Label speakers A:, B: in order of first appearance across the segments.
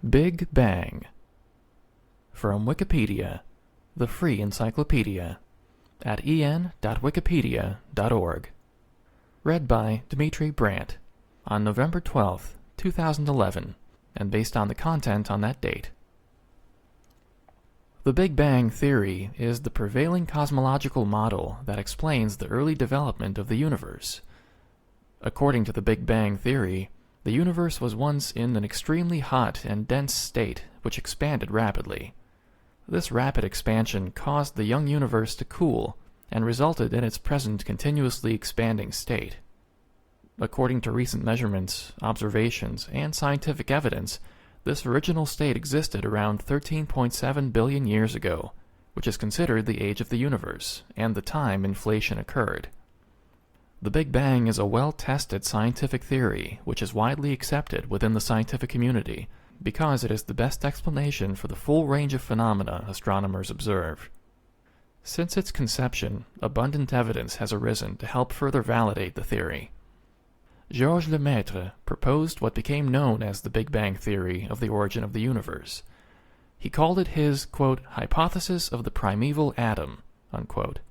A: Big Bang. From Wikipedia, the free encyclopedia, at en.wikipedia.org. Read by Dimitri Brandt, on November 12, 2011, and based on the content on that date. The Big Bang theory is the prevailing cosmological model that explains the early development of the universe. According to the Big Bang theory, the universe was once in an extremely hot and dense state which expanded rapidly. This rapid expansion caused the young universe to cool and resulted in its present continuously expanding state. According to recent measurements, observations, and scientific evidence, this original state existed around 13.7 billion years ago, which is considered the age of the universe and the time inflation occurred. The Big Bang is a well-tested scientific theory which is widely accepted within the scientific community because it is the best explanation for the full range of phenomena astronomers observe. Since its conception, abundant evidence has arisen to help further validate the theory. Georges Lemaitre proposed what became known as the Big Bang theory of the origin of the universe. He called it his, quote, hypothesis of the primeval atom, unquote.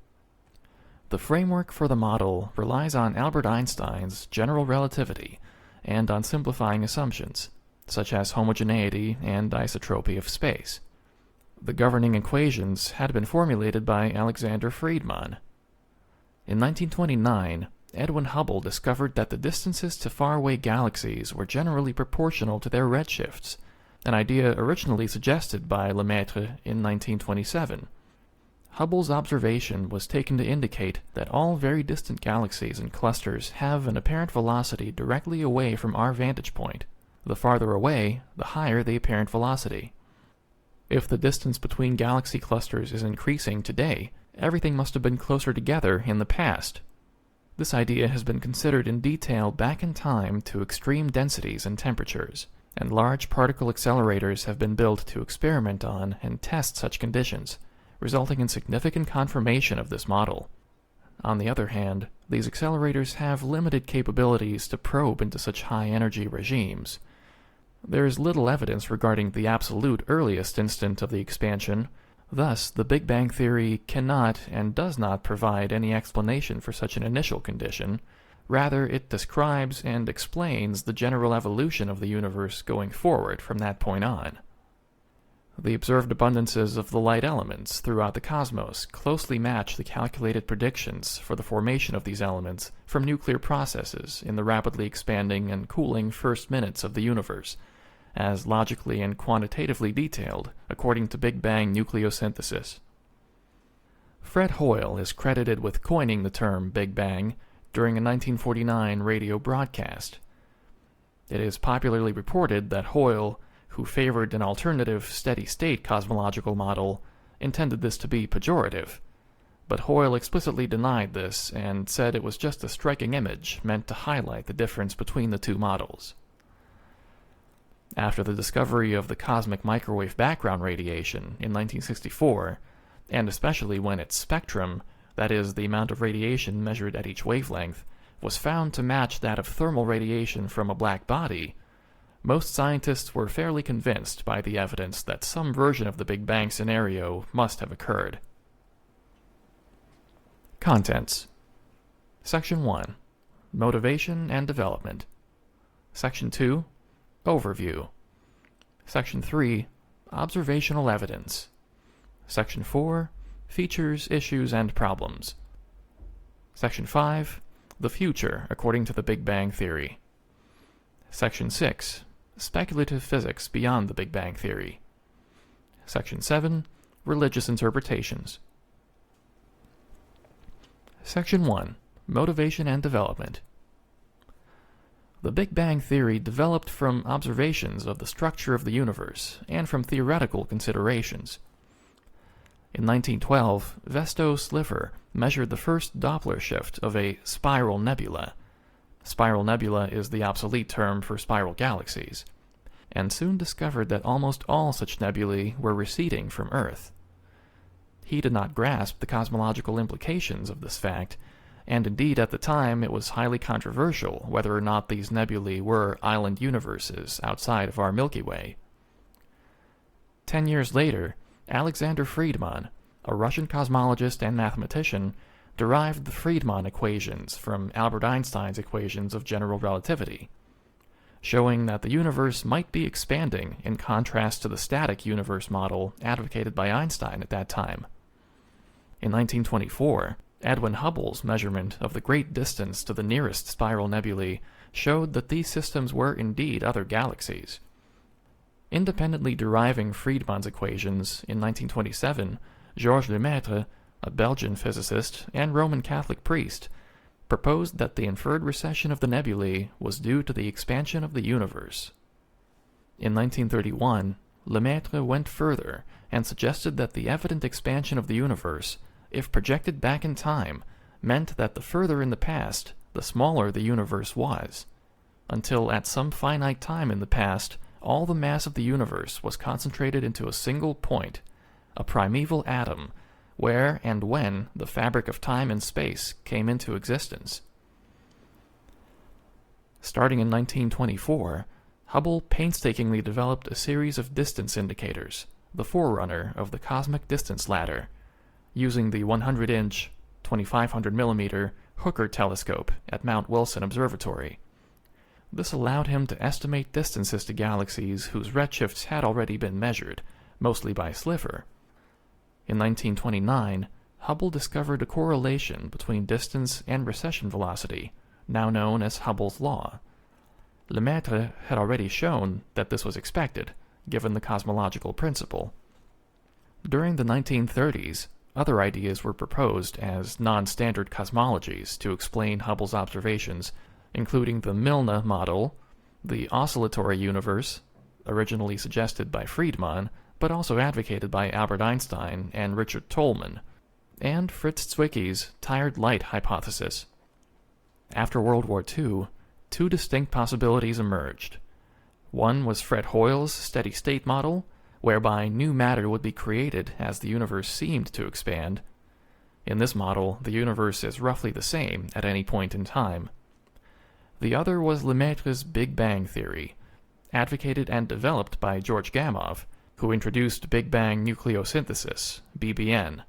A: The framework for the model relies on Albert Einstein's general relativity and on simplifying assumptions, such as homogeneity and isotropy of space. The governing equations had been formulated by Alexander Friedmann. In 1929, Edwin Hubble discovered that the distances to faraway galaxies were generally proportional to their redshifts, an idea originally suggested by Lemaitre in 1927. Hubble's observation was taken to indicate that all very distant galaxies and clusters have an apparent velocity directly away from our vantage point. The farther away, the higher the apparent velocity. If the distance between galaxy clusters is increasing today, everything must have been closer together in the past. This idea has been considered in detail back in time to extreme densities and temperatures, and large particle accelerators have been built to experiment on and test such conditions, resulting in significant confirmation of this model. On the other hand, these accelerators have limited capabilities to probe into such high-energy regimes. There is little evidence regarding the absolute earliest instant of the expansion. Thus, the Big Bang theory cannot and does not provide any explanation for such an initial condition. Rather, it describes and explains the general evolution of the universe going forward from that point on. The observed abundances of the light elements throughout the cosmos closely match the calculated predictions for the formation of these elements from nuclear processes in the rapidly expanding and cooling first minutes of the universe, as logically and quantitatively detailed according to Big Bang nucleosynthesis. Fred Hoyle is credited with coining the term Big Bang during a 1949 radio broadcast. It is popularly reported that Hoyle, who favored an alternative steady-state cosmological model, intended this to be pejorative, but Hoyle explicitly denied this and said it was just a striking image meant to highlight the difference between the two models. After the discovery of the cosmic microwave background radiation in 1964, and especially when its spectrum, that is, the amount of radiation measured at each wavelength, was found to match that of thermal radiation from a black body, most scientists were fairly convinced by the evidence that some version of the Big Bang scenario must have occurred. Contents. Section 1. Motivation and Development. Section 2. Overview. Section 3. Observational Evidence. Section 4. Features, Issues, and Problems. Section 5. The Future according to the Big Bang Theory. Section 6. Speculative Physics beyond the Big Bang Theory. Section 7. Religious Interpretations. Section 1. Motivation and Development. The Big Bang Theory developed from observations of the structure of the universe and from theoretical considerations. In 1912, Vesto Slipher measured the first Doppler shift of a spiral nebula. Spiral nebula is the obsolete term for spiral galaxies, and soon discovered that almost all such nebulae were receding from Earth. He did not grasp the cosmological implications of this fact, and indeed at the time it was highly controversial whether or not these nebulae were island universes outside of our Milky Way. 10 years later, Alexander Friedmann, a Russian cosmologist and mathematician, derived the Friedmann equations from Albert Einstein's equations of general relativity, showing that the universe might be expanding in contrast to the static universe model advocated by Einstein at that time. In 1924, Edwin Hubble's measurement of the great distance to the nearest spiral nebulae showed that these systems were indeed other galaxies. Independently deriving Friedmann's equations, in 1927, Georges Lemaitre, a Belgian physicist and Roman Catholic priest, proposed that the inferred recession of the nebulae was due to the expansion of the universe. In 1931, Lemaitre went further and suggested that the evident expansion of the universe, if projected back in time, meant that the further in the past, the smaller the universe was, until at some finite time in the past, all the mass of the universe was concentrated into a single point, a primeval atom, where and when the fabric of time and space came into existence. Starting in 1924, Hubble painstakingly developed a series of distance indicators, the forerunner of the cosmic distance ladder, using the 100-inch, 2500mm Hooker telescope at Mount Wilson Observatory. This allowed him to estimate distances to galaxies whose redshifts had already been measured, mostly by Slipher. In 1929, Hubble discovered a correlation between distance and recession velocity, now known as Hubble's law. Lemaitre had already shown that this was expected, given the cosmological principle. During the 1930s, other ideas were proposed as non-standard cosmologies to explain Hubble's observations, including the Milne model, the oscillatory universe, originally suggested by Friedmann, but also advocated by Albert Einstein and Richard Tolman, and Fritz Zwicky's tired light hypothesis. After World War II, two distinct possibilities emerged. One was Fred Hoyle's steady-state model, whereby new matter would be created as the universe seemed to expand. In this model, the universe is roughly the same at any point in time. The other was Lemaitre's Big Bang theory, advocated and developed by George Gamow, who introduced Big Bang nucleosynthesis, BBN,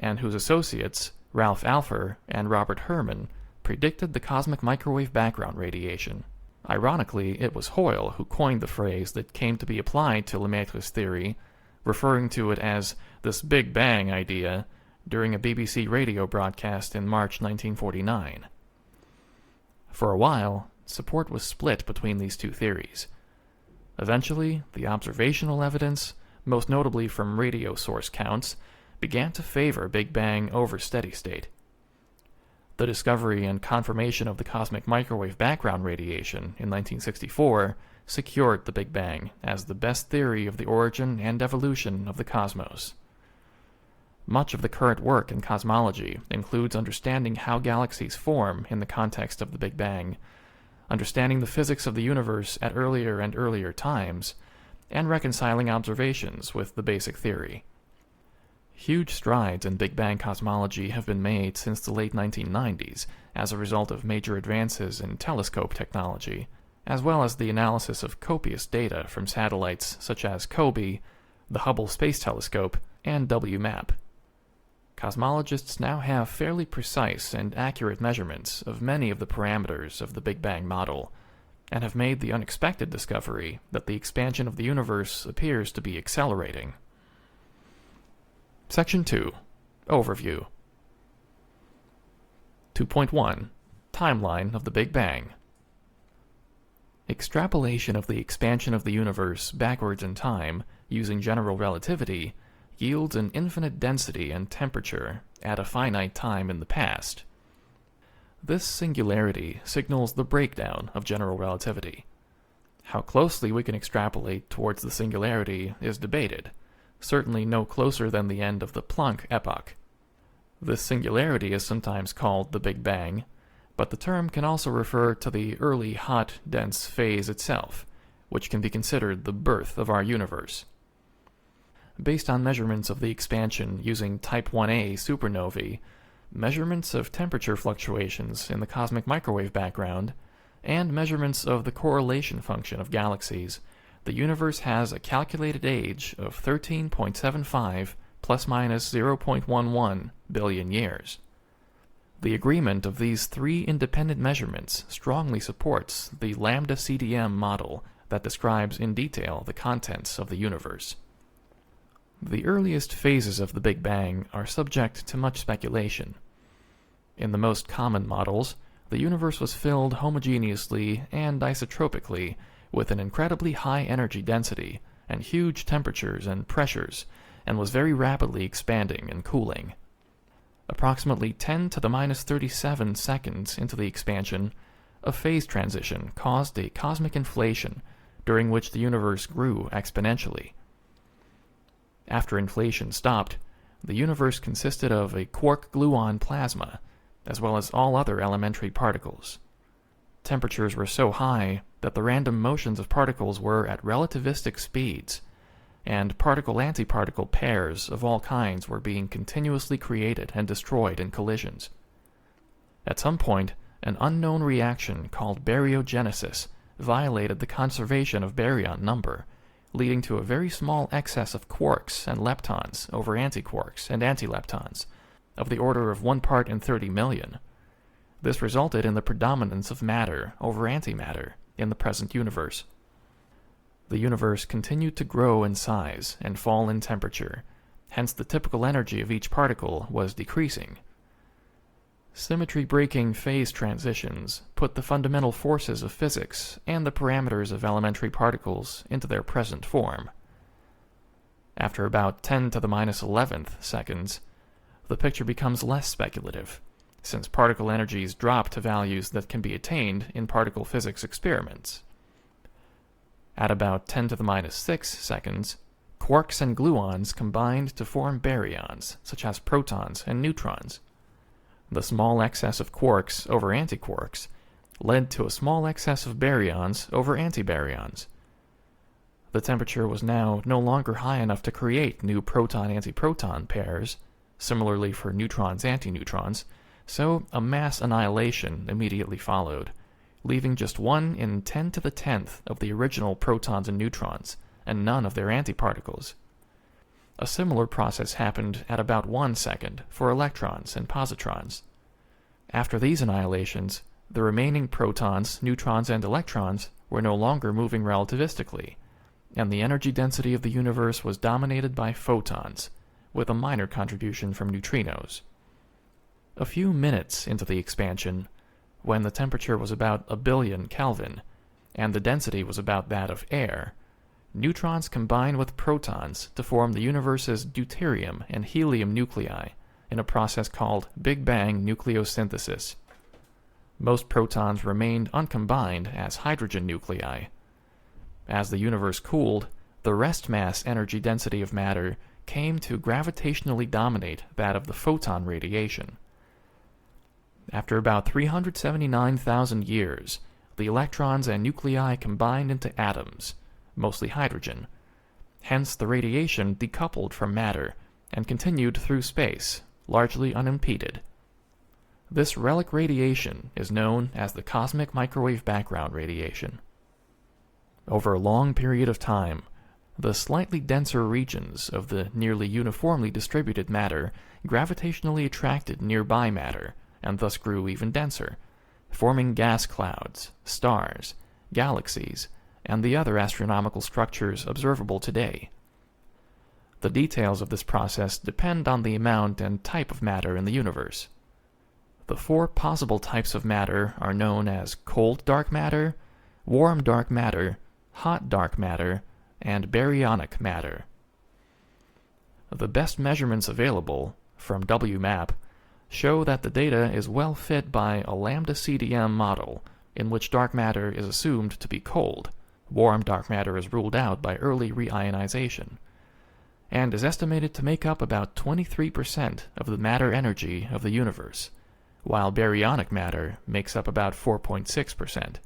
A: and whose associates, Ralph Alpher and Robert Herman, predicted the cosmic microwave background radiation. Ironically, it was Hoyle who coined the phrase that came to be applied to Lemaitre's theory, referring to it as this Big Bang idea during a BBC radio broadcast in March 1949. For a while, support was split between these two theories. Eventually, the observational evidence, most notably from radio source counts, began to favor Big Bang over steady state. The discovery and confirmation of the cosmic microwave background radiation in 1964 secured the Big Bang as the best theory of the origin and evolution of the cosmos. Much of the current work in cosmology includes understanding how galaxies form in the context of the Big Bang, understanding the physics of the universe at earlier and earlier times, and reconciling observations with the basic theory. Huge strides in Big Bang cosmology have been made since the late 1990s as a result of major advances in telescope technology, as well as the analysis of copious data from satellites such as COBE, the Hubble Space Telescope, and WMAP. Cosmologists now have fairly precise and accurate measurements of many of the parameters of the Big Bang model, and have made the unexpected discovery that the expansion of the universe appears to be accelerating. Section 2. Overview. 2.1. Timeline of the Big Bang. Extrapolation of the expansion of the universe backwards in time, using general relativity, yields an infinite density and temperature at a finite time in the past. This singularity signals the breakdown of general relativity. How closely we can extrapolate towards the singularity is debated, certainly no closer than the end of the Planck epoch. This singularity is sometimes called the Big Bang, but the term can also refer to the early hot, dense phase itself, which can be considered the birth of our universe. Based on measurements of the expansion using Type 1a supernovae, measurements of temperature fluctuations in the cosmic microwave background, and measurements of the correlation function of galaxies, the universe has a calculated age of 13.75 plus minus 0.11 billion years. The agreement of these three independent measurements strongly supports the lambda CDM model that describes in detail the contents of the universe. The earliest phases of the Big Bang are subject to much speculation. In the most common models, the universe was filled homogeneously and isotropically with an incredibly high energy density and huge temperatures and pressures, and was very rapidly expanding and cooling. Approximately 10 to the minus 37 seconds into the expansion, a phase transition caused a cosmic inflation during which the universe grew exponentially. After inflation stopped, the universe consisted of a quark-gluon plasma, as well as all other elementary particles. Temperatures were so high that the random motions of particles were at relativistic speeds, and particle-antiparticle pairs of all kinds were being continuously created and destroyed in collisions. At some point, an unknown reaction called baryogenesis violated the conservation of baryon number, leading to a very small excess of quarks and leptons over antiquarks and antileptons, of the order of 1 part in 30 million. This resulted in the predominance of matter over antimatter in the present universe. The universe continued to grow in size and fall in temperature, hence the typical energy of each particle was decreasing. Symmetry-breaking phase transitions put the fundamental forces of physics and the parameters of elementary particles into their present form. After about 10 to the minus 11th seconds, the picture becomes less speculative, since particle energies drop to values that can be attained in particle physics experiments. At about 10 to the minus 6 seconds, quarks and gluons combined to form baryons, such as protons and neutrons. The small excess of quarks over antiquarks led to a small excess of baryons over antibaryons. The temperature was now no longer high enough to create new proton-antiproton pairs, similarly for neutrons-antineutrons, so a mass annihilation immediately followed, leaving just 1 in 10 to the 10th of the original protons and neutrons, and none of their antiparticles. A similar process happened at about 1 second for electrons and positrons. After these annihilations, the remaining protons, neutrons, and electrons were no longer moving relativistically, and the energy density of the universe was dominated by photons, with a minor contribution from neutrinos. A few minutes into the expansion, when the temperature was about 1 billion Kelvin, and the density was about that of air, neutrons combined with protons to form the universe's deuterium and helium nuclei in a process called Big Bang nucleosynthesis. Most protons remained uncombined as hydrogen nuclei. As the universe cooled, the rest mass energy density of matter came to gravitationally dominate that of the photon radiation. After about 379,000 years, the electrons and nuclei combined into atoms, mostly hydrogen. Hence, the radiation decoupled from matter and continued through space, largely unimpeded. This relic radiation is known as the cosmic microwave background radiation. Over a long period of time, the slightly denser regions of the nearly uniformly distributed matter gravitationally attracted nearby matter, and thus grew even denser, forming gas clouds, stars, galaxies, and the other astronomical structures observable today. The details of this process depend on the amount and type of matter in the universe. The 4 possible types of matter are known as cold dark matter, warm dark matter, hot dark matter, and baryonic matter. The best measurements available, from WMAP, show that the data is well fit by a lambda CDM model, in which dark matter is assumed to be cold, warm dark matter is ruled out by early reionization, and is estimated to make up about 23% of the matter energy of the universe, while baryonic matter makes up about 4.6%.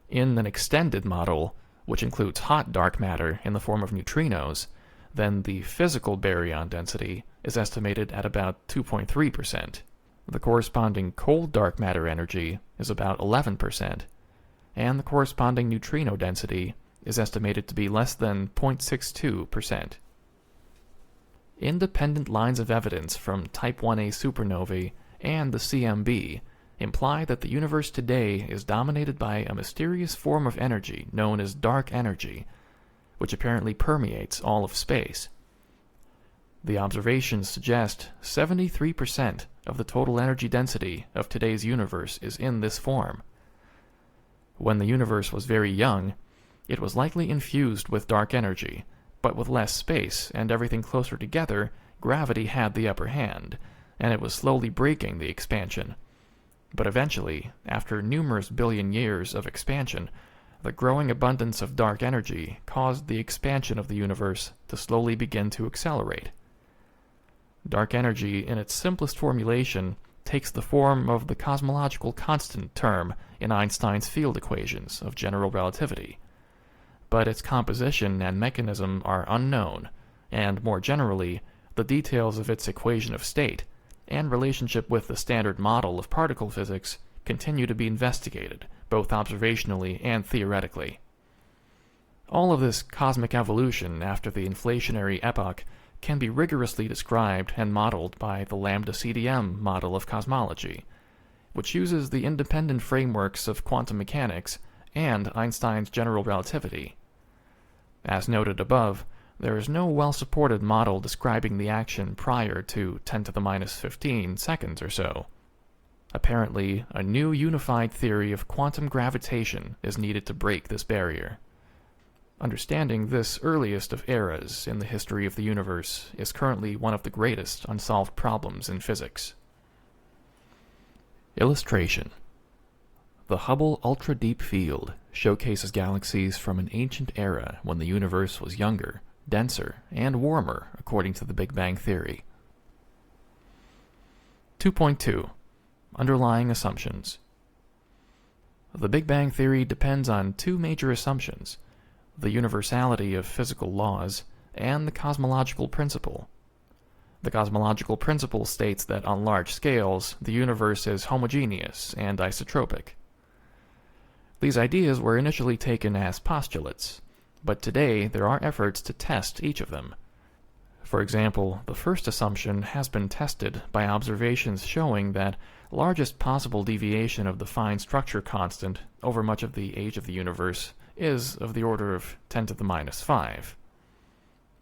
A: In an extended model, which includes hot dark matter in the form of neutrinos, then the physical baryon density is estimated at about 2.3%. The corresponding cold dark matter energy is about 11%, and the corresponding neutrino density is estimated to be less than 0.62%. Independent lines of evidence from Type 1a supernovae and the CMB imply that the universe today is dominated by a mysterious form of energy known as dark energy, which apparently permeates all of space. The observations suggest 73% of the total energy density of today's universe is in this form. When the universe was very young, it was likely infused with dark energy, but with less space and everything closer together, gravity had the upper hand, and it was slowly breaking the expansion. But eventually, after numerous billion years of expansion, the growing abundance of dark energy caused the expansion of the universe to slowly begin to accelerate. Dark energy, in its simplest formulation, takes the form of the cosmological constant term in Einstein's field equations of general relativity. But its composition and mechanism are unknown, and more generally, the details of its equation of state and relationship with the standard model of particle physics continue to be investigated, both observationally and theoretically. All of this cosmic evolution after the inflationary epoch can be rigorously described and modeled by the lambda-CDM model of cosmology, which uses the independent frameworks of quantum mechanics and Einstein's general relativity. As noted above, there is no well-supported model describing the action prior to 10 to the minus 15 seconds or so. Apparently, a new unified theory of quantum gravitation is needed to break this barrier. Understanding this earliest of eras in the history of the universe is currently one of the greatest unsolved problems in physics. Illustration: the Hubble Ultra Deep Field showcases galaxies from an ancient era when the universe was younger, denser, and warmer according to the Big Bang Theory. 2.2. Underlying assumptions. The Big Bang Theory depends on two major assumptions: the universality of physical laws and the cosmological principle. The cosmological principle states that on large scales, the universe is homogeneous and isotropic. These ideas were initially taken as postulates, but today there are efforts to test each of them. For example, the first assumption has been tested by observations showing that largest possible deviation of the fine structure constant over much of the age of the universe is of the order of 10 to the minus 5.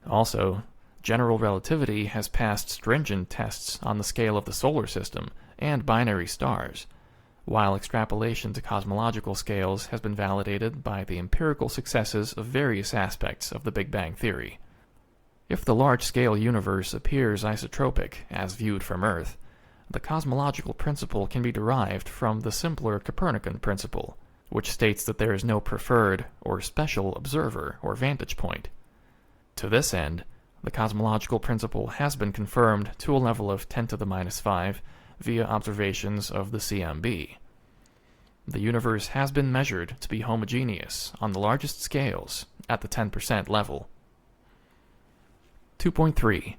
A: Also, general relativity has passed stringent tests on the scale of the solar system and binary stars, while extrapolation to cosmological scales has been validated by the empirical successes of various aspects of the Big Bang Theory. If the large-scale universe appears isotropic as viewed from Earth, the cosmological principle can be derived from the simpler Copernican principle, which states that there is no preferred or special observer or vantage point. To this end, the cosmological principle has been confirmed to a level of 10 to the minus 5 via observations of the CMB. The universe has been measured to be homogeneous on the largest scales at the 10% level. 2.3.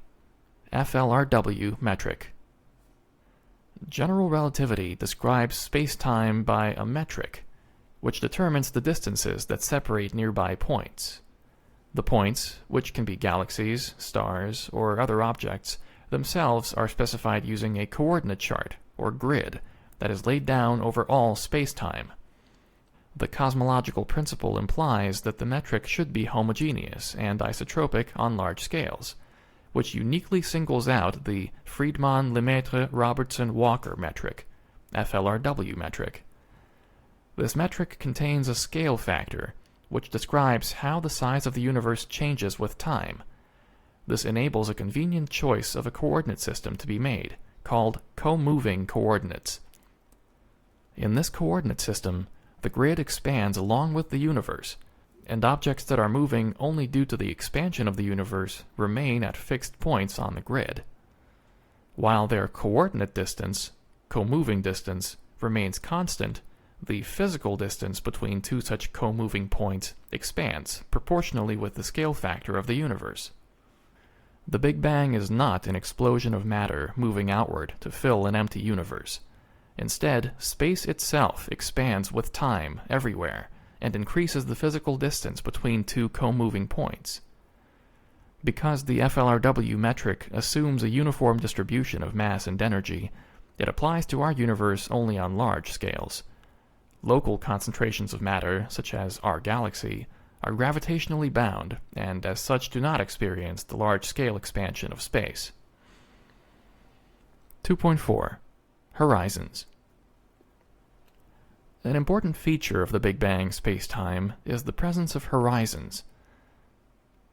A: FLRW metric. General relativity describes space-time by a metric, which determines the distances that separate nearby points. The points, which can be galaxies, stars, or other objects, themselves are specified using a coordinate chart, or grid, that is laid down over all space-time. The cosmological principle implies that the metric should be homogeneous and isotropic on large scales, which uniquely singles out the Friedmann-Lemaitre-Robertson-Walker metric, FLRW metric. This metric contains a scale factor, which describes how the size of the universe changes with time. This enables a convenient choice of a coordinate system to be made, called co-moving coordinates. In this coordinate system, the grid expands along with the universe, and objects that are moving only due to the expansion of the universe remain at fixed points on the grid. While their coordinate distance, co-moving distance, remains constant, the physical distance between two such co-moving points expands proportionally with the scale factor of the universe. The Big Bang is not an explosion of matter moving outward to fill an empty universe. Instead, space itself expands with time everywhere, and increases the physical distance between two co-moving points. Because the FLRW metric assumes a uniform distribution of mass and energy, it applies to our universe only on large scales. Local concentrations of matter, such as our galaxy, are gravitationally bound and as such do not experience the large-scale expansion of space. 2.4. Horizons. An important feature of the Big Bang space-time is the presence of horizons.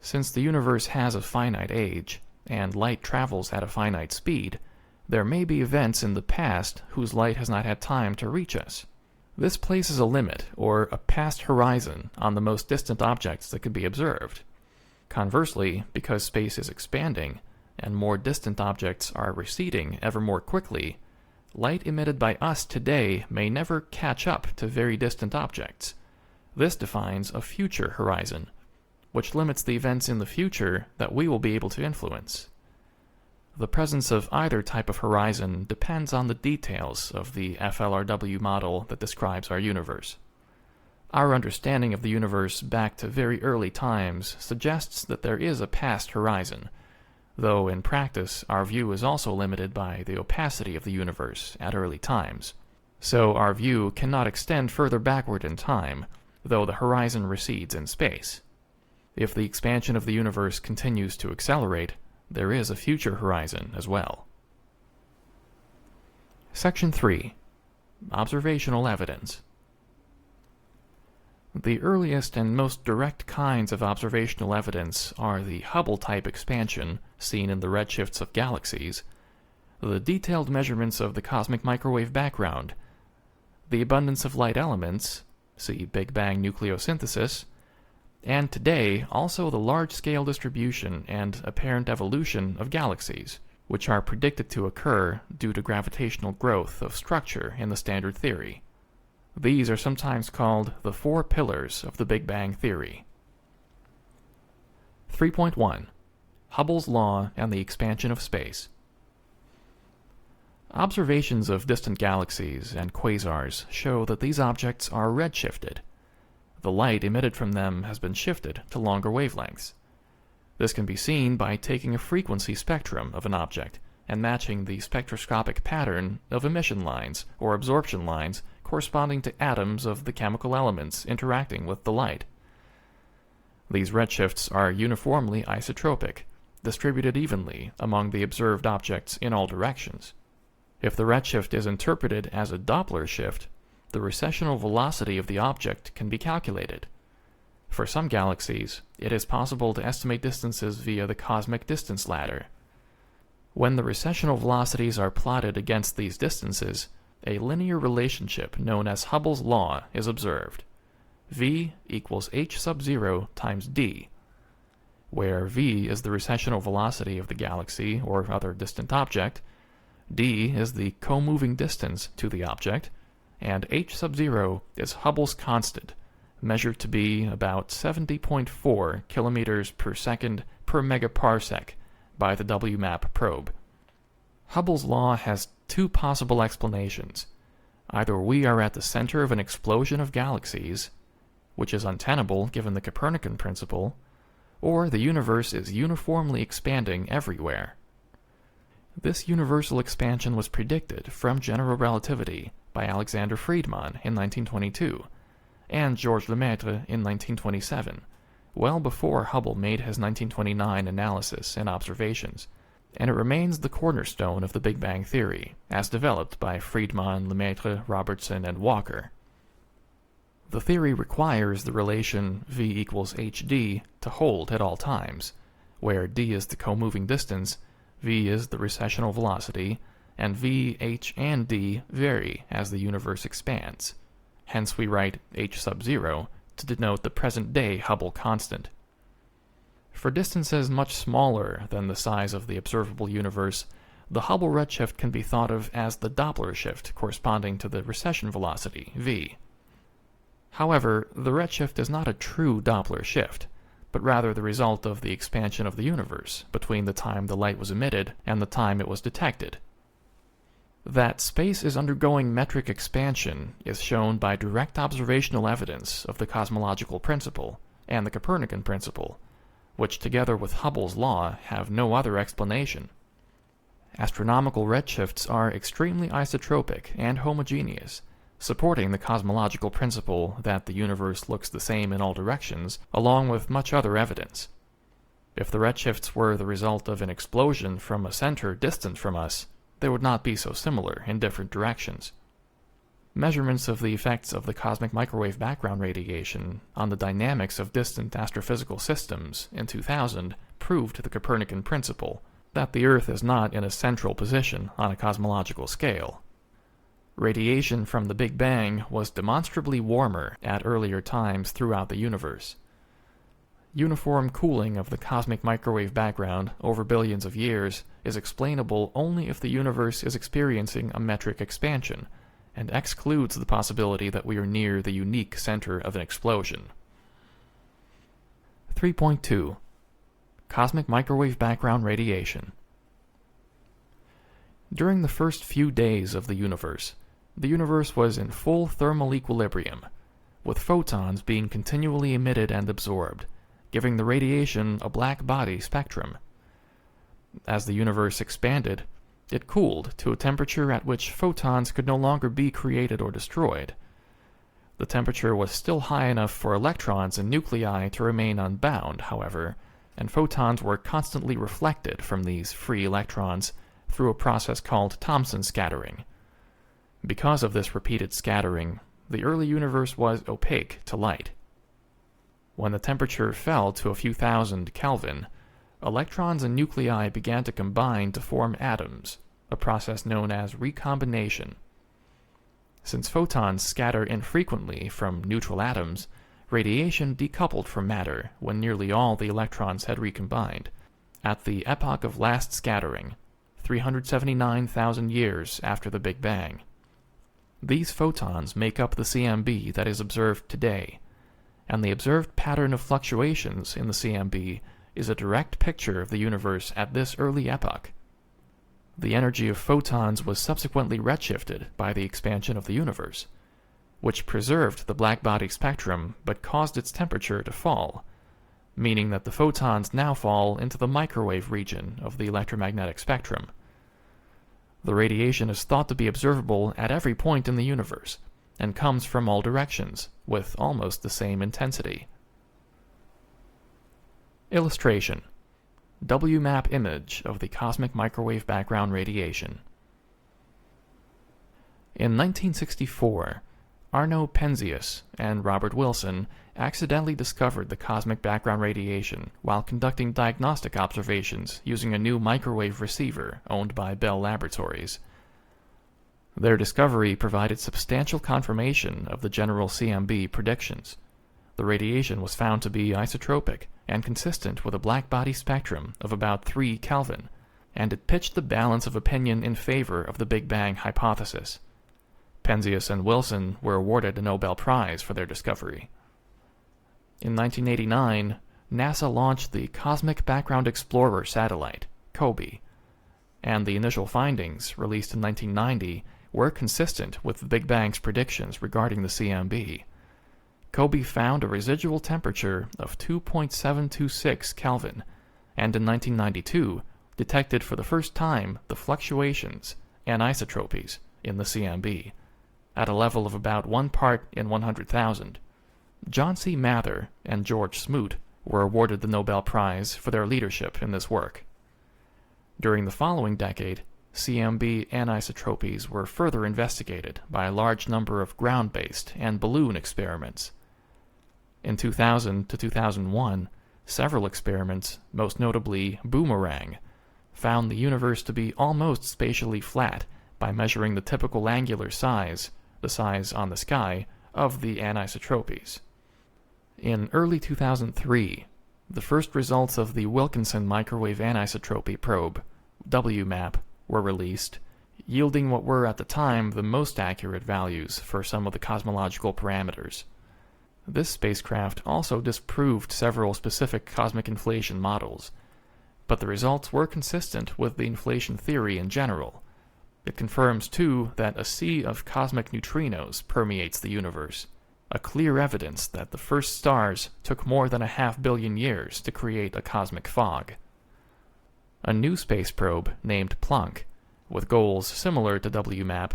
A: Since the universe has a finite age, and light travels at a finite speed, there may be events in the past whose light has not had time to reach us. This places a limit, or a past horizon, on the most distant objects that can be observed. Conversely, because space is expanding, and more distant objects are receding ever more quickly, light emitted by us today may never catch up to very distant objects. This defines a future horizon, which limits the events in the future that we will be able to influence. The presence of either type of horizon depends on the details of the FLRW model that describes our universe. Our understanding of the universe back to very early times suggests that there is a past horizon, though in practice our view is also limited by the opacity of the universe at early times. So our view cannot extend further backward in time, though the horizon recedes in space. If the expansion of the universe continues to accelerate, there is a future horizon as well. Section 3. Observational evidence. The earliest and most direct kinds of observational evidence are the Hubble-type expansion seen in the redshifts of galaxies, the detailed measurements of the cosmic microwave background, the abundance of light elements, see Big Bang nucleosynthesis, and today also the large-scale distribution and apparent evolution of galaxies, which are predicted to occur due to gravitational growth of structure in the standard theory. These are sometimes called the four pillars of the Big Bang theory. 3.1. Hubble's law and the expansion of space. Observations of distant galaxies and quasars show that these objects are redshifted. The light emitted from them has been shifted to longer wavelengths. This can be seen by taking a frequency spectrum of an object and matching the spectroscopic pattern of emission lines or absorption lines corresponding to atoms of the chemical elements interacting with the light. These redshifts are uniformly isotropic, distributed evenly among the observed objects in all directions. If the redshift is interpreted as a Doppler shift, the recessional velocity of the object can be calculated. For some galaxies, it is possible to estimate distances via the cosmic distance ladder. When the recessional velocities are plotted against these distances, a linear relationship known as Hubble's law is observed. V equals h sub 0 times d, where v is the recessional velocity of the galaxy or other distant object, d is the co-moving distance to the object, and h sub 0 is Hubble's constant, measured to be about 70.4 kilometers per second per megaparsec by the WMAP probe. Hubble's law has two possible explanations. Either we are at the center of an explosion of galaxies, which is untenable given the Copernican principle, or the universe is uniformly expanding everywhere. This universal expansion was predicted from general relativity by Alexander Friedmann in 1922 and Georges Lemaitre in 1927, well before Hubble made his 1929 analysis and observations, and it remains the cornerstone of the Big Bang theory, as developed by Friedmann, Lemaitre, Robertson, and Walker. The theory requires the relation v equals hd to hold at all times, where d is the co-moving distance, v is the recessional velocity, and v, h, and d vary as the universe expands. Hence we write h sub 0 to denote the present-day Hubble constant. For distances much smaller than the size of the observable universe, the Hubble redshift can be thought of as the Doppler shift corresponding to the recession velocity, v. However, the redshift is not a true Doppler shift, but rather the result of the expansion of the universe between the time the light was emitted and the time it was detected. That space is undergoing metric expansion is shown by direct observational evidence of the cosmological principle and the Copernican principle, which together with Hubble's law have no other explanation. Astronomical redshifts are extremely isotropic and homogeneous, supporting the cosmological principle that the universe looks the same in all directions, along with much other evidence. If the redshifts were the result of an explosion from a center distant from us, they would not be so similar in different directions. Measurements of the effects of the cosmic microwave background radiation on the dynamics of distant astrophysical systems in 2000 proved the Copernican principle, that the Earth is not in a central position on a cosmological scale. Radiation from the Big Bang was demonstrably warmer at earlier times throughout the universe. Uniform cooling of the cosmic microwave background over billions of years is explainable only if the universe is experiencing a metric expansion, and excludes the possibility that we are near the unique center of an explosion. 3.2. Cosmic microwave background radiation. During the first few days of the universe was in full thermal equilibrium, with photons being continually emitted and absorbed, giving the radiation a black body spectrum. As the universe expanded, it cooled to a temperature at which photons could no longer be created or destroyed. The temperature was still high enough for electrons and nuclei to remain unbound, however, and photons were constantly reflected from these free electrons through a process called Thomson scattering. Because of this repeated scattering, the early universe was opaque to light. When the temperature fell to a few thousand Kelvin, electrons and nuclei began to combine to form atoms, a process known as recombination. Since photons scatter infrequently from neutral atoms, radiation decoupled from matter when nearly all the electrons had recombined, at the epoch of last scattering, 379,000 years after the Big Bang. These photons make up the CMB that is observed today, and the observed pattern of fluctuations in the CMB is a direct picture of the universe at this early epoch. The energy of photons was subsequently redshifted by the expansion of the universe, which preserved the blackbody spectrum but caused its temperature to fall, meaning that the photons now fall into the microwave region of the electromagnetic spectrum. The radiation is thought to be observable at every point in the universe, and comes from all directions, with almost the same intensity. Illustration: WMAP image of the cosmic microwave background radiation. In 1964, Arno Penzias and Robert Wilson accidentally discovered the cosmic background radiation while conducting diagnostic observations using a new microwave receiver owned by Bell Laboratories. Their discovery provided substantial confirmation of the general CMB predictions. The radiation was found to be isotropic and consistent with a blackbody spectrum of about 3 Kelvin, and it pitched the balance of opinion in favor of the Big Bang hypothesis. Penzias and Wilson were awarded a Nobel Prize for their discovery. In 1989, NASA launched the Cosmic Background Explorer satellite, COBE, and the initial findings, released in 1990, were consistent with the Big Bang's predictions regarding the CMB. COBE found a residual temperature of 2.726 Kelvin, and in 1992 detected for the first time the fluctuations, anisotropies, in the CMB, at a level of about 1 part in 100,000. John C. Mather and George Smoot were awarded the Nobel Prize for their leadership in this work. During the following decade, CMB anisotropies were further investigated by a large number of ground-based and balloon experiments. In 2000 to 2001, several experiments, most notably Boomerang, found the universe to be almost spatially flat by measuring the typical angular size, the size on the sky, of the anisotropies. In early 2003, the first results of the Wilkinson Microwave Anisotropy Probe, WMAP, were released, yielding what were at the time the most accurate values for some of the cosmological parameters. This spacecraft also disproved several specific cosmic inflation models, but the results were consistent with the inflation theory in general, It confirms, too, that a sea of cosmic neutrinos permeates the universe, a clear evidence that the first stars took more than 500 million years to create a cosmic fog. A new space probe named Planck, with goals similar to WMAP,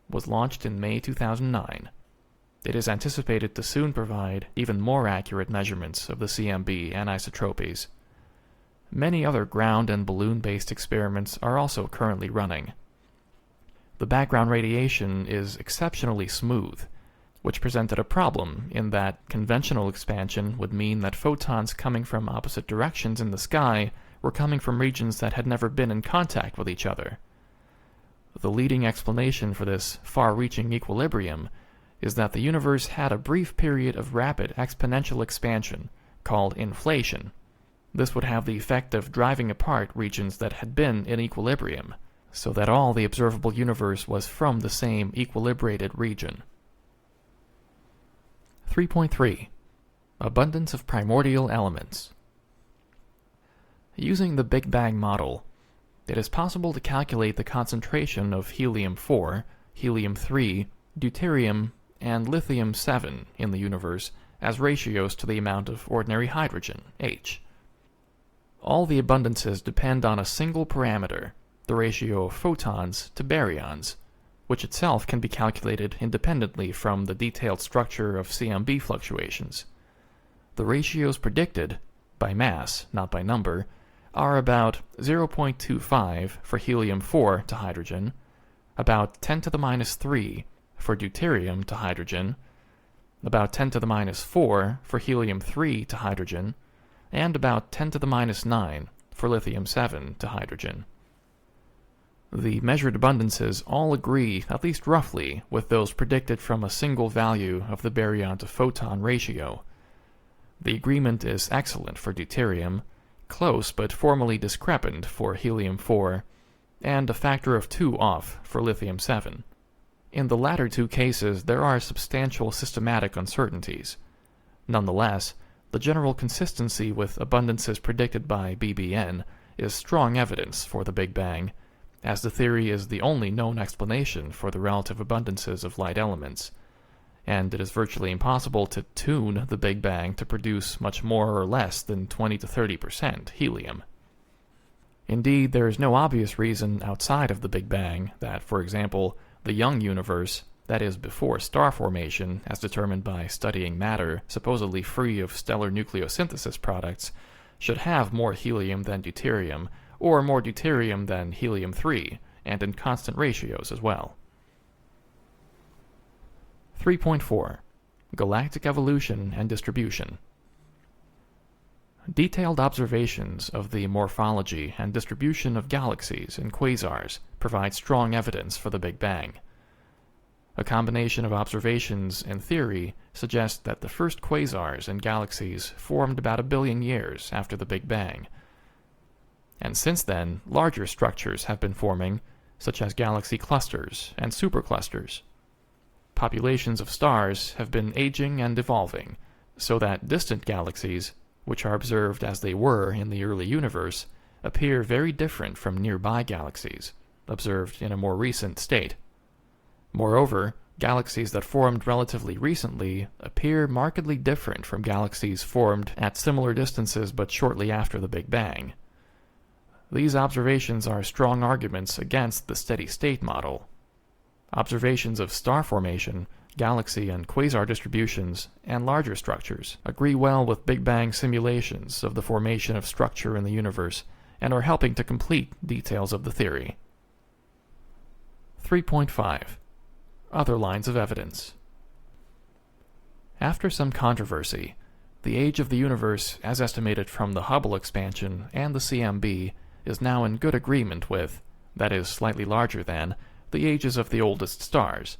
A: was launched in May 2009. It is anticipated to soon provide even more accurate measurements of the CMB anisotropies. Many other ground and balloon-based experiments are also currently running. The background radiation is exceptionally smooth, which presented a problem in that conventional expansion would mean that photons coming from opposite directions in the sky were coming from regions that had never been in contact with each other. The leading explanation for this far-reaching equilibrium is that the universe had a brief period of rapid exponential expansion, called inflation. This would have the effect of driving apart regions that had been in equilibrium, so that all the observable universe was from the same equilibrated region. 3.3. Abundance of primordial elements. Using the Big Bang model, it is possible to calculate the concentration of helium-4, helium-3, deuterium, and lithium-7 in the universe as ratios to the amount of ordinary hydrogen, H. All the abundances depend on a single parameter, the ratio of photons to baryons, which itself can be calculated independently from the detailed structure of CMB fluctuations. The ratios predicted, by mass, not by number, are about 0.25 for helium-4 to hydrogen, about 10 to the minus 3 for deuterium to hydrogen, about 10 to the minus 4 for helium-3 to hydrogen, and about 10 to the minus 9 for lithium-7 to hydrogen. The measured abundances all agree, at least roughly, with those predicted from a single value of the baryon to photon ratio. The agreement is excellent for deuterium, close but formally discrepant for helium-4, and a factor of 2 off for lithium-7. In the latter two cases, there are substantial systematic uncertainties. Nonetheless, the general consistency with abundances predicted by BBN is strong evidence for the Big Bang, as the theory is the only known explanation for the relative abundances of light elements, and it is virtually impossible to tune the Big Bang to produce much more or less than 20 to 30% helium. Indeed, there is no obvious reason outside of the Big Bang that, for example, the young universe, that is before star formation as determined by studying matter supposedly free of stellar nucleosynthesis products, should have more helium than deuterium, or more deuterium than helium-3, and in constant ratios as well. 3.4. Galactic evolution and distribution. Detailed observations of the morphology and distribution of galaxies and quasars provide strong evidence for the Big Bang. A combination of observations and theory suggests that the first quasars and galaxies formed about 1 billion years after the Big Bang. And since then, larger structures have been forming, such as galaxy clusters and superclusters. Populations of stars have been aging and evolving, so that distant galaxies, which are observed as they were in the early universe, appear very different from nearby galaxies, observed in a more recent state. Moreover, galaxies that formed relatively recently appear markedly different from galaxies formed at similar distances but shortly after the Big Bang. These observations are strong arguments against the steady-state model. Observations of star formation, galaxy and quasar distributions, and larger structures agree well with Big Bang simulations of the formation of structure in the universe and are helping to complete details of the theory. 3.5. Other lines of evidence. After some controversy, the age of the universe, as estimated from the Hubble expansion and the CMB, is now in good agreement with, that is, slightly larger than, the ages of the oldest stars,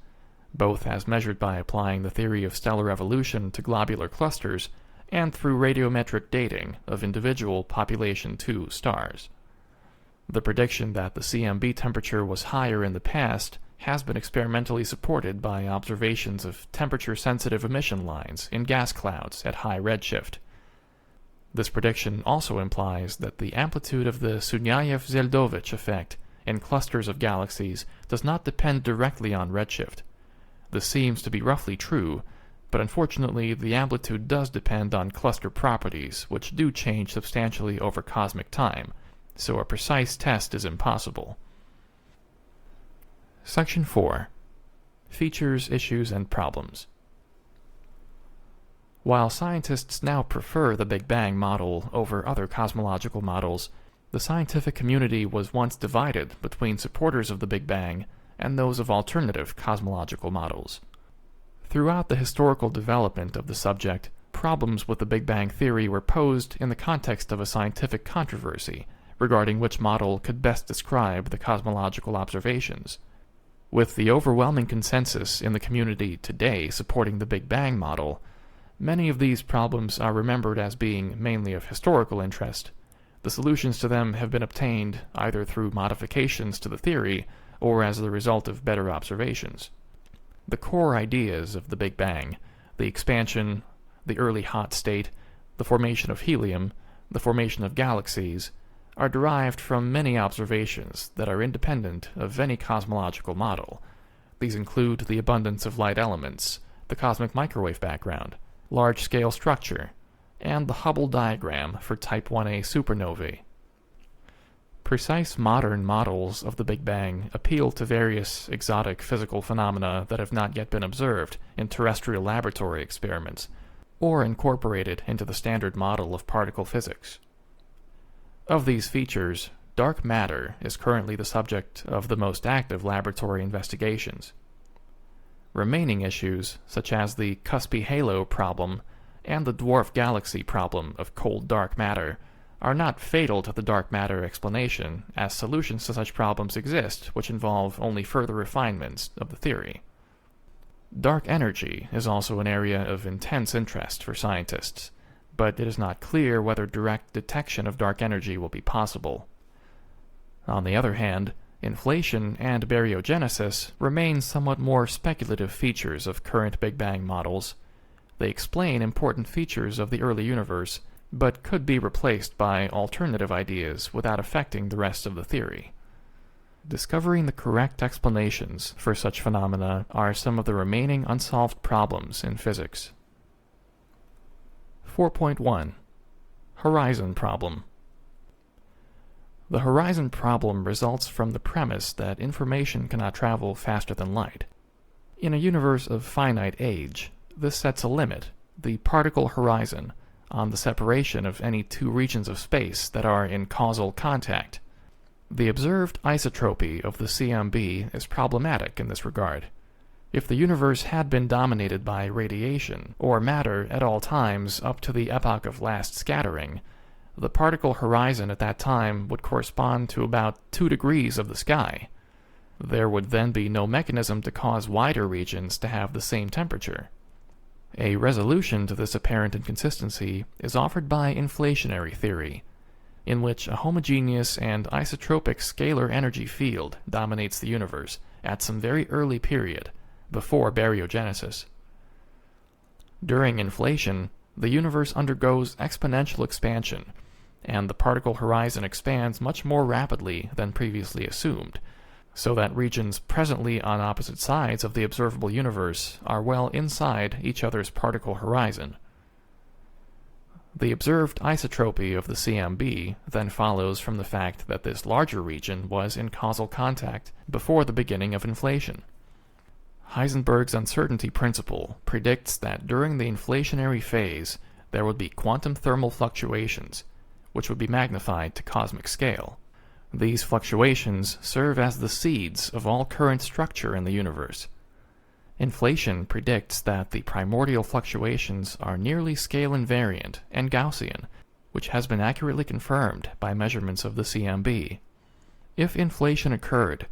A: both as measured by applying the theory of stellar evolution to globular clusters and through radiometric dating of individual population II stars. The prediction that the CMB temperature was higher in the past has been experimentally supported by observations of temperature-sensitive emission lines in gas clouds at high redshift. This prediction also implies that the amplitude of the Sunyaev-Zeldovich effect in clusters of galaxies does not depend directly on redshift. This seems to be roughly true, but unfortunately the amplitude does depend on cluster properties, which do change substantially over cosmic time, so a precise test is impossible. Section 4. Features, Issues, and Problems. While scientists now prefer the Big Bang model over other cosmological models, the scientific community was once divided between supporters of the Big Bang and those of alternative cosmological models. Throughout the historical development of the subject, problems with the Big Bang theory were posed in the context of a scientific controversy regarding which model could best describe the cosmological observations. With the overwhelming consensus in the community today supporting the Big Bang model, many of these problems are remembered as being mainly of historical interest. The solutions to them have been obtained either through modifications to the theory or as the result of better observations. The core ideas of the Big Bang, the expansion, the early hot state, the formation of helium, the formation of galaxies, are derived from many observations that are independent of any cosmological model. These include the abundance of light elements, the cosmic microwave background, large-scale structure, and the Hubble diagram for Type 1a supernovae. Precise modern models of the Big Bang appeal to various exotic physical phenomena that have not yet been observed in terrestrial laboratory experiments, or incorporated into the standard model of particle physics. Of these features, dark matter is currently the subject of the most active laboratory investigations. Remaining issues, such as the cuspy halo problem and the dwarf galaxy problem of cold dark matter, are not fatal to the dark matter explanation, as solutions to such problems exist which involve only further refinements of the theory. Dark energy is also an area of intense interest for scientists, but it is not clear whether direct detection of dark energy will be possible. On the other hand, inflation and baryogenesis remain somewhat more speculative features of current Big Bang models. They explain important features of the early universe, but could be replaced by alternative ideas without affecting the rest of the theory. Discovering the correct explanations for such phenomena are some of the remaining unsolved problems in physics. 4.1. Horizon Problem. The horizon problem results from the premise that information cannot travel faster than light. In a universe of finite age, this sets a limit, the particle horizon, on the separation of any two regions of space that are in causal contact. The observed isotropy of the CMB is problematic in this regard. If the universe had been dominated by radiation, or matter at all times up to the epoch of last scattering, the particle horizon at that time would correspond to about 2 degrees of the sky. There would then be no mechanism to cause wider regions to have the same temperature. A resolution to this apparent inconsistency is offered by inflationary theory, in which a homogeneous and isotropic scalar energy field dominates the universe at some very early period, before baryogenesis. During inflation, the universe undergoes exponential expansion, and the particle horizon expands much more rapidly than previously assumed, so that regions presently on opposite sides of the observable universe are well inside each other's particle horizon. The observed isotropy of the CMB then follows from the fact that this larger region was in causal contact before the beginning of inflation. Heisenberg's uncertainty principle predicts that during the inflationary phase there would be quantum thermal fluctuations, which would be magnified to cosmic scale. These fluctuations serve as the seeds of all current structure in the universe. Inflation predicts that the primordial fluctuations are nearly scale invariant and Gaussian, which has been accurately confirmed by measurements of the CMB. If inflation occurred,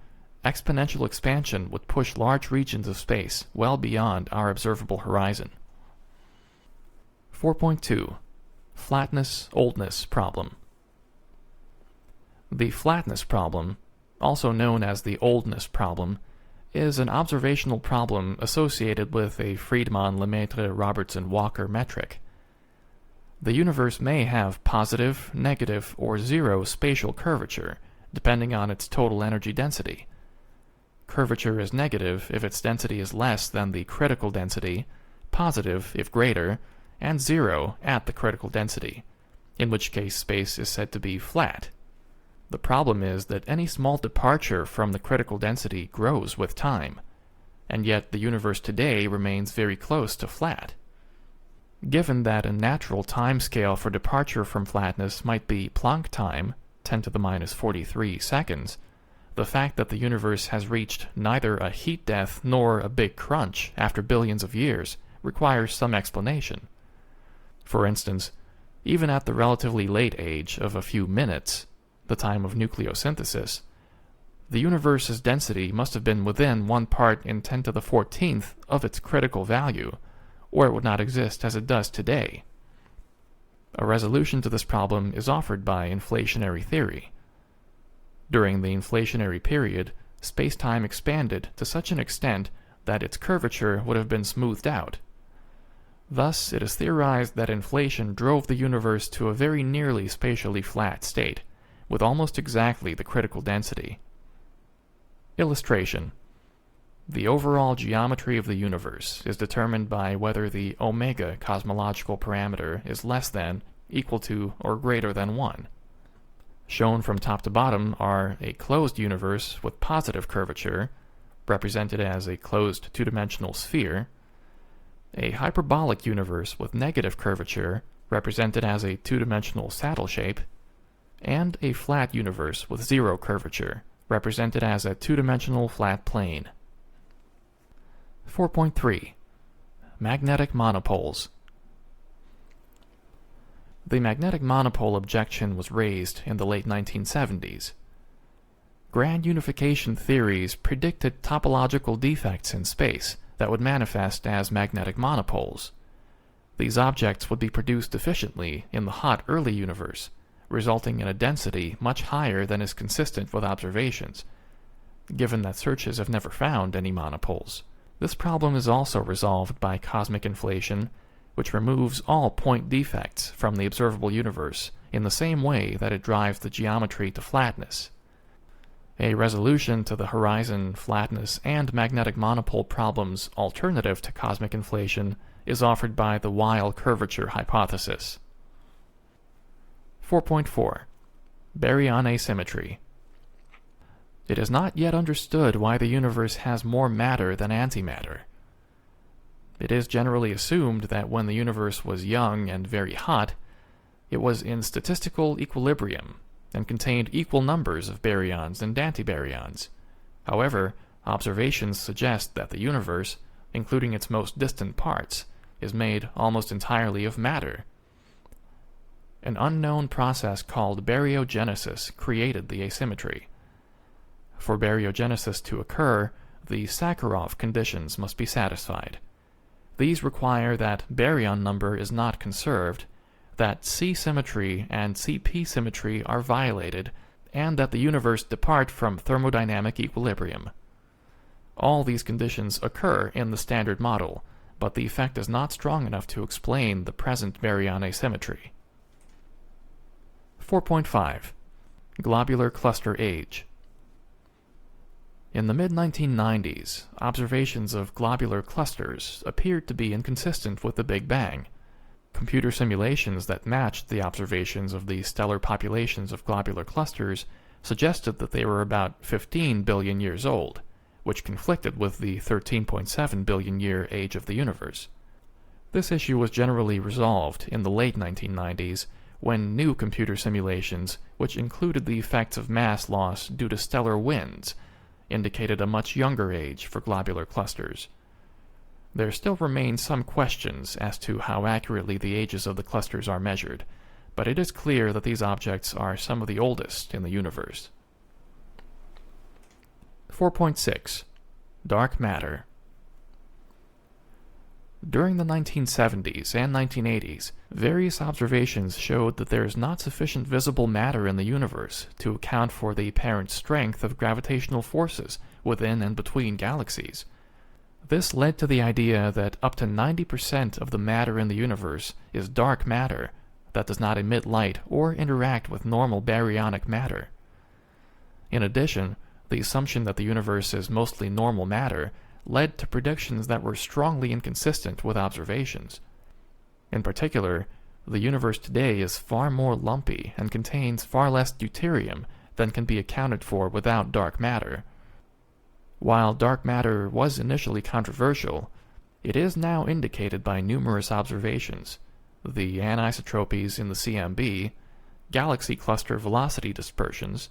A: exponential expansion would push large regions of space well beyond our observable horizon. 4.2. Flatness-oldness problem. The flatness problem, also known as the oldness problem, is an observational problem associated with a Friedmann-Lemaitre-Robertson-Walker metric. The universe may have positive, negative, or zero spatial curvature, depending on its total energy density. Curvature is negative if its density is less than the critical density, positive if greater, and zero at the critical density, in which case space is said to be flat. The problem is that any small departure from the critical density grows with time, and yet the universe today remains very close to flat. Given that a natural time scale for departure from flatness might be Planck time, 10 to the minus 43 seconds, the fact that the universe has reached neither a heat death nor a big crunch after billions of years requires some explanation. For instance, even at the relatively late age of a few minutes, the time of nucleosynthesis, the universe's density must have been within 1 part in 10 to the 14th of its critical value, or it would not exist as it does today. A resolution to this problem is offered by inflationary theory. During the inflationary period, space-time expanded to such an extent that its curvature would have been smoothed out. Thus, it is theorized that inflation drove the universe to a very nearly spatially flat state, with almost exactly the critical density. Illustration. The overall geometry of the universe is determined by whether the omega cosmological parameter is less than, equal to, or greater than 1. Shown from top to bottom are a closed universe with positive curvature, represented as a closed two-dimensional sphere, a hyperbolic universe with negative curvature, represented as a two-dimensional saddle shape, and a flat universe with zero curvature, represented as a two-dimensional flat plane. 4.3. Magnetic monopoles. The magnetic monopole objection was raised in the late 1970s. Grand unification theories predicted topological defects in space that would manifest as magnetic monopoles. These objects would be produced efficiently in the hot early universe, resulting in a density much higher than is consistent with observations, given that searches have never found any monopoles. This problem is also resolved by cosmic inflation, which removes all point defects from the observable universe in the same way that it drives the geometry to flatness. A resolution to the horizon, flatness, and magnetic monopole problems alternative to cosmic inflation is offered by the Weil curvature hypothesis. 4.4. Baryon asymmetry. It is not yet understood why the universe has more matter than antimatter. It is generally assumed that when the universe was young and very hot, it was in statistical equilibrium and contained equal numbers of baryons and antibaryons. However, observations suggest that the universe, including its most distant parts, is made almost entirely of matter. An unknown process called baryogenesis created the asymmetry. For baryogenesis to occur, the Sakharov conditions must be satisfied. These require that baryon number is not conserved, that C symmetry and CP symmetry are violated, and that the universe depart from thermodynamic equilibrium. All these conditions occur in the Standard Model, but the effect is not strong enough to explain the present baryon asymmetry. 4.5. Globular cluster age. In the mid-1990s, observations of globular clusters appeared to be inconsistent with the Big Bang. Computer simulations that matched the observations of the stellar populations of globular clusters suggested that they were about 15 billion years old, which conflicted with the 13.7 billion year age of the universe. This issue was generally resolved in the late 1990s when new computer simulations, which included the effects of mass loss due to stellar winds, indicated a much younger age for globular clusters. There still remain some questions as to how accurately the ages of the clusters are measured, but it is clear that these objects are some of the oldest in the universe. 4.6. Dark matter. During the 1970s and 1980s, various observations showed that there is not sufficient visible matter in the universe to account for the apparent strength of gravitational forces within and between galaxies. This led to the idea that up to 90% of the matter in the universe is dark matter that does not emit light or interact with normal baryonic matter. In addition, the assumption that the universe is mostly normal matter led to predictions that were strongly inconsistent with observations. In particular, the universe today is far more lumpy and contains far less deuterium than can be accounted for without dark matter. While dark matter was initially controversial, it is now indicated by numerous observations, the anisotropies in the CMB, galaxy cluster velocity dispersions,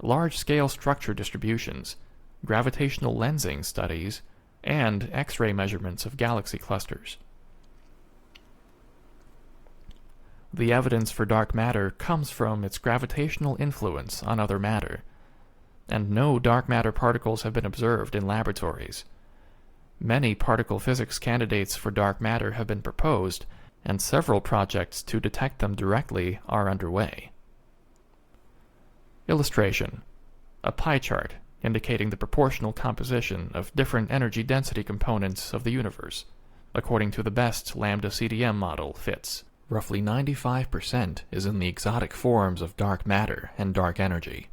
A: large-scale structure distributions, gravitational lensing studies, and X-ray measurements of galaxy clusters. The evidence for dark matter comes from its gravitational influence on other matter, and no dark matter particles have been observed in laboratories. Many particle physics candidates for dark matter have been proposed, and several projects to detect them directly are underway. Illustration: a pie chart indicating the proportional composition of different energy density components of the universe, according to the best lambda CDM model fits. Roughly 95% is in the exotic forms of dark matter and dark energy.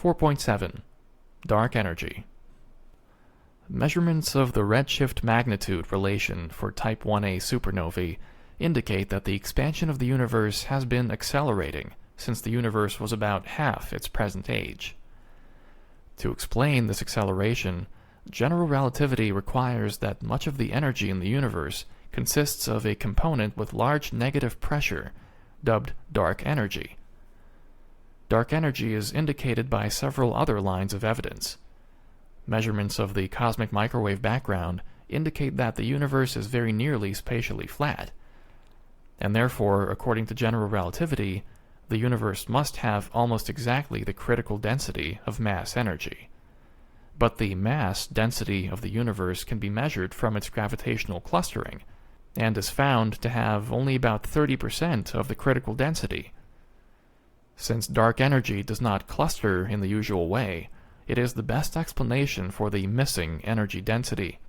A: 4.7. Dark energy. Measurements of the redshift magnitude relation for Type 1a supernovae indicate that the expansion of the universe has been accelerating since the universe was about half its present age. To explain this acceleration, general relativity requires that much of the energy in the universe consists of a component with large negative pressure, dubbed dark energy. Dark energy is indicated by several other lines of evidence. Measurements of the cosmic microwave background indicate that the universe is very nearly spatially flat, and therefore, according to general relativity, the universe must have almost exactly the critical density of mass energy. But the mass density of the universe can be measured from its gravitational clustering, and is found to have only about 30% of the critical density. Since dark energy does not cluster in the usual way, it is the best explanation for the missing energy density.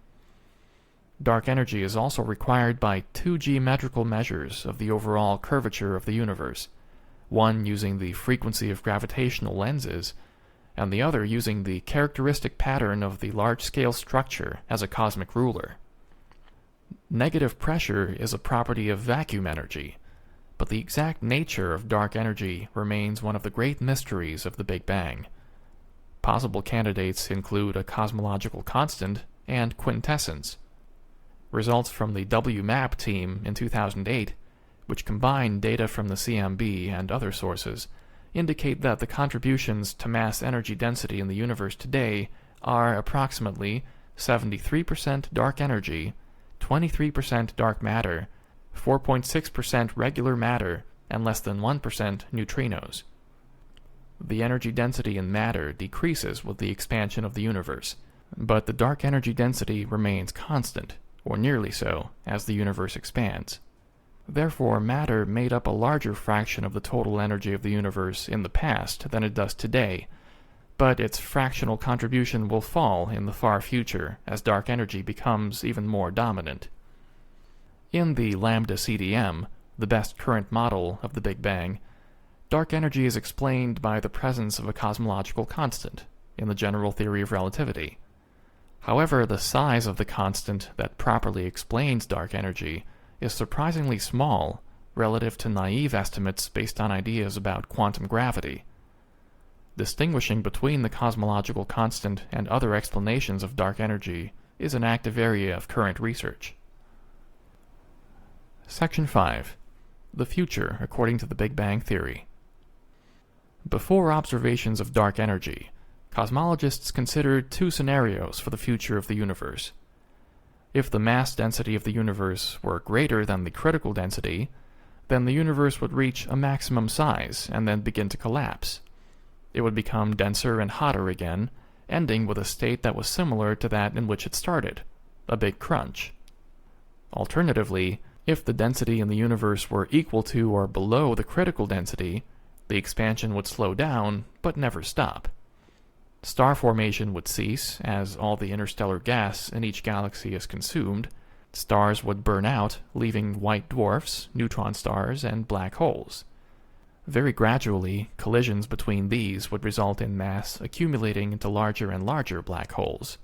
A: Dark energy is also required by two geometrical measures of the overall curvature of the universe, one using the frequency of gravitational lenses, and the other using the characteristic pattern of the large-scale structure as a cosmic ruler. Negative pressure is a property of vacuum energy, but the exact nature of dark energy remains one of the great mysteries of the Big Bang. Possible candidates include a cosmological constant and quintessence. Results from the WMAP team in 2008, which combined data from the CMB and other sources, indicate that the contributions to mass energy density in the universe today are approximately 73% dark energy, 23% dark matter, 4.6% regular matter, and less than 1% neutrinos. The energy density in matter decreases with the expansion of the universe, but the dark energy density remains constant, or nearly so, as the universe expands. Therefore, matter made up a larger fraction of the total energy of the universe in the past than it does today, but its fractional contribution will fall in the far future as dark energy becomes even more dominant. In the lambda CDM, the best current model of the Big Bang, dark energy is explained by the presence of a cosmological constant in the general theory of relativity. However, the size of the constant that properly explains dark energy is surprisingly small relative to naive estimates based on ideas about quantum gravity. Distinguishing between the cosmological constant and other explanations of dark energy is an active area of current research. Section 5. The future according to the Big Bang theory. Before observations of dark energy, cosmologists considered two scenarios for the future of the universe. If the mass density of the universe were greater than the critical density, then the universe would reach a maximum size and then begin to collapse. It would become denser and hotter again, ending with a state that was similar to that in which it started, a big crunch. Alternatively, if the density in the universe were equal to or below the critical density, the expansion would slow down but never stop. Star formation would cease as all the interstellar gas in each galaxy is consumed. Stars would burn out, leaving white dwarfs, neutron stars, and black holes. Very gradually, collisions between these would result in mass accumulating into larger and larger black holes.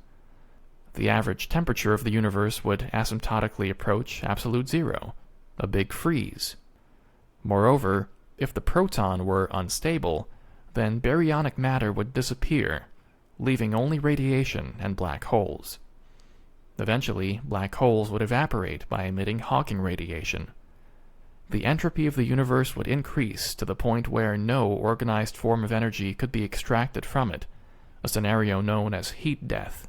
A: The average temperature of the universe would asymptotically approach absolute zero, a big freeze. Moreover, if the proton were unstable, then baryonic matter would disappear, leaving only radiation and black holes. Eventually, black holes would evaporate by emitting Hawking radiation. The entropy of the universe would increase to the point where no organized form of energy could be extracted from it, a scenario known as heat death.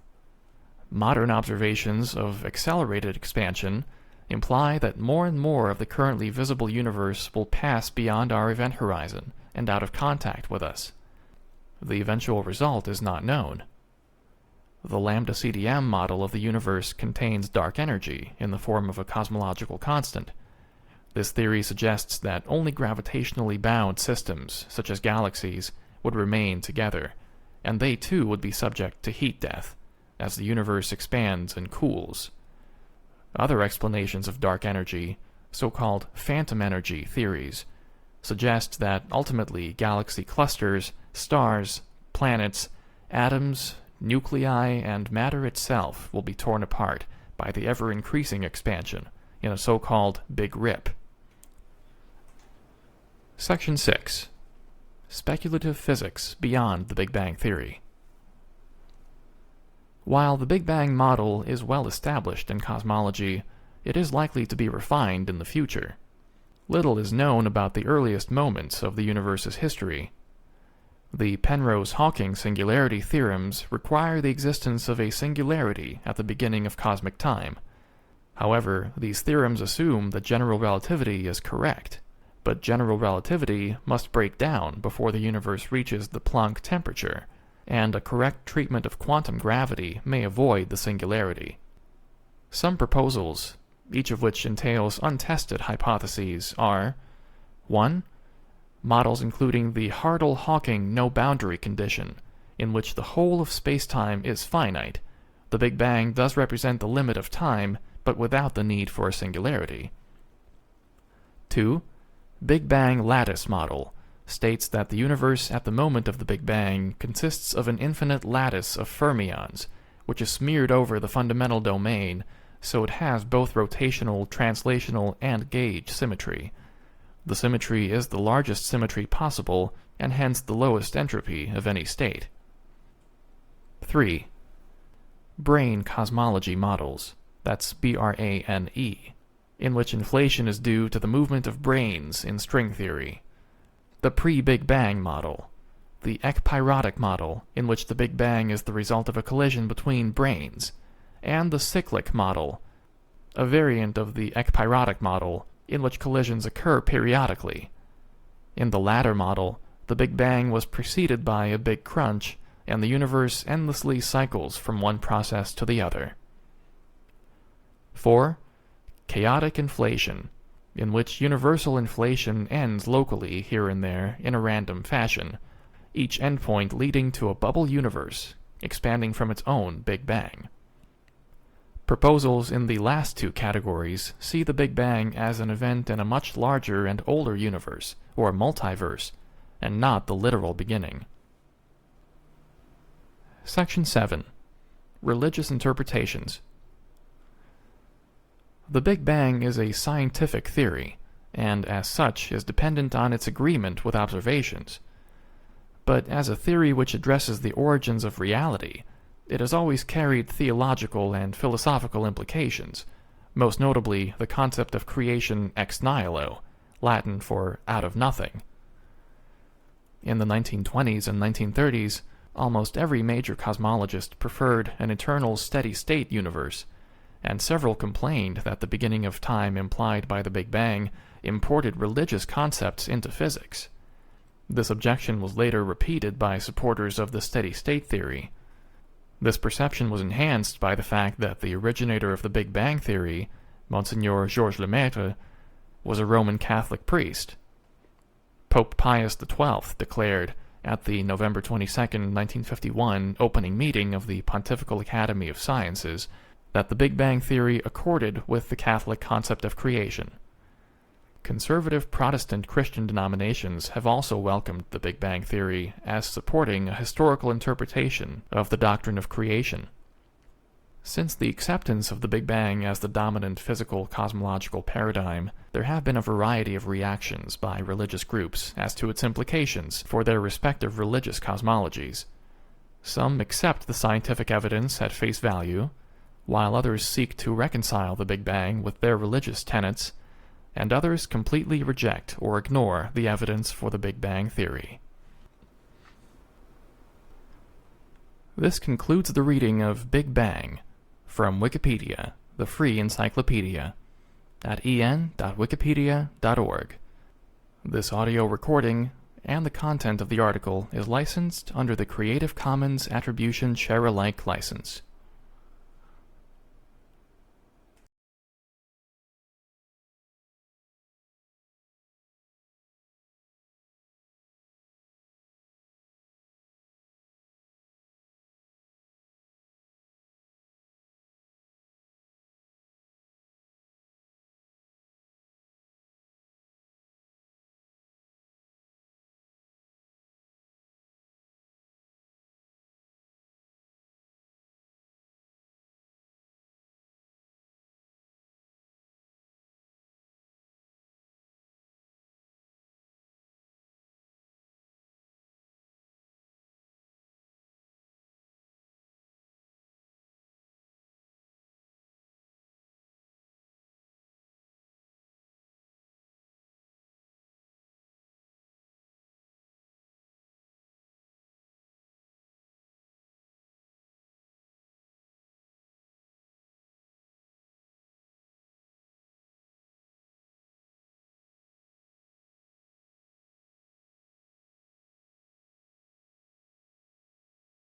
A: Modern observations of accelerated expansion imply that more and more of the currently visible universe will pass beyond our event horizon and out of contact with us. The eventual result is not known. The lambda CDM model of the universe contains dark energy in the form of a cosmological constant. This theory suggests that only gravitationally bound systems, such as galaxies, would remain together, and they too would be subject to heat death, as the universe expands and cools. Other explanations of dark energy, so-called phantom energy theories, suggest that ultimately galaxy clusters, stars, planets, atoms, nuclei, and matter itself will be torn apart by the ever-increasing expansion in a so-called Big Rip. Section 6. Speculative Physics Beyond the Big Bang Theory. While the Big Bang model is well established in cosmology, it is likely to be refined in the future. Little is known about the earliest moments of the universe's history. The Penrose-Hawking singularity theorems require the existence of a singularity at the beginning of cosmic time. However, these theorems assume that general relativity is correct, but general relativity must break down before the universe reaches the Planck temperature, and a correct treatment of quantum gravity may avoid the singularity. Some proposals, each of which entails untested hypotheses, are 1. Models including the Hartle-Hawking no-boundary condition, in which the whole of spacetime is finite. The Big Bang does represent the limit of time, but without the need for a singularity. 2. Big Bang lattice model states that the universe at the moment of the Big Bang consists of an infinite lattice of fermions, which is smeared over the fundamental domain, so it has both rotational, translational, and gauge symmetry. The symmetry is the largest symmetry possible, and hence the lowest entropy of any state. 3. Brane cosmology models, that's BRANE, in which inflation is due to the movement of branes in string theory. The pre-Big Bang model, the ekpyrotic model, in which the Big Bang is the result of a collision between branes, and the cyclic model, a variant of the ekpyrotic model, in which collisions occur periodically. In the latter model, the Big Bang was preceded by a big crunch, and the universe endlessly cycles from one process to the other. 4. Chaotic inflation, in which universal inflation ends locally here and there in a random fashion, each endpoint leading to a bubble universe, expanding from its own Big Bang. Proposals in the last two categories see the Big Bang as an event in a much larger and older universe, or multiverse, and not the literal beginning. Section 7. Religious Interpretations. The Big Bang is a scientific theory, and as such is dependent on its agreement with observations. But as a theory which addresses the origins of reality, it has always carried theological and philosophical implications, most notably the concept of creation ex nihilo, Latin for out of nothing. In the 1920s and 1930s, almost every major cosmologist preferred an eternal steady-state universe, and several complained that the beginning of time implied by the Big Bang imported religious concepts into physics. This objection was later repeated by supporters of the steady-state theory. This perception was enhanced by the fact that the originator of the Big Bang theory, Monseigneur Georges Lemaitre, was a Roman Catholic priest. Pope Pius XII declared, at the November 22, 1951 opening meeting of the Pontifical Academy of Sciences, that the Big Bang theory accorded with the Catholic concept of creation. Conservative Protestant Christian denominations have also welcomed the Big Bang Theory as supporting a historical interpretation of the doctrine of creation. Since the acceptance of the Big Bang as the dominant physical cosmological paradigm, there have been a variety of reactions by religious groups as to its implications for their respective religious cosmologies. Some accept the scientific evidence at face value, while others seek to reconcile the Big Bang with their religious tenets, and others completely reject or ignore the evidence for the Big Bang Theory. This concludes the reading of Big Bang from Wikipedia, the free encyclopedia, at en.wikipedia.org. This audio recording and the content of the article is licensed under the Creative Commons Attribution Share Alike license.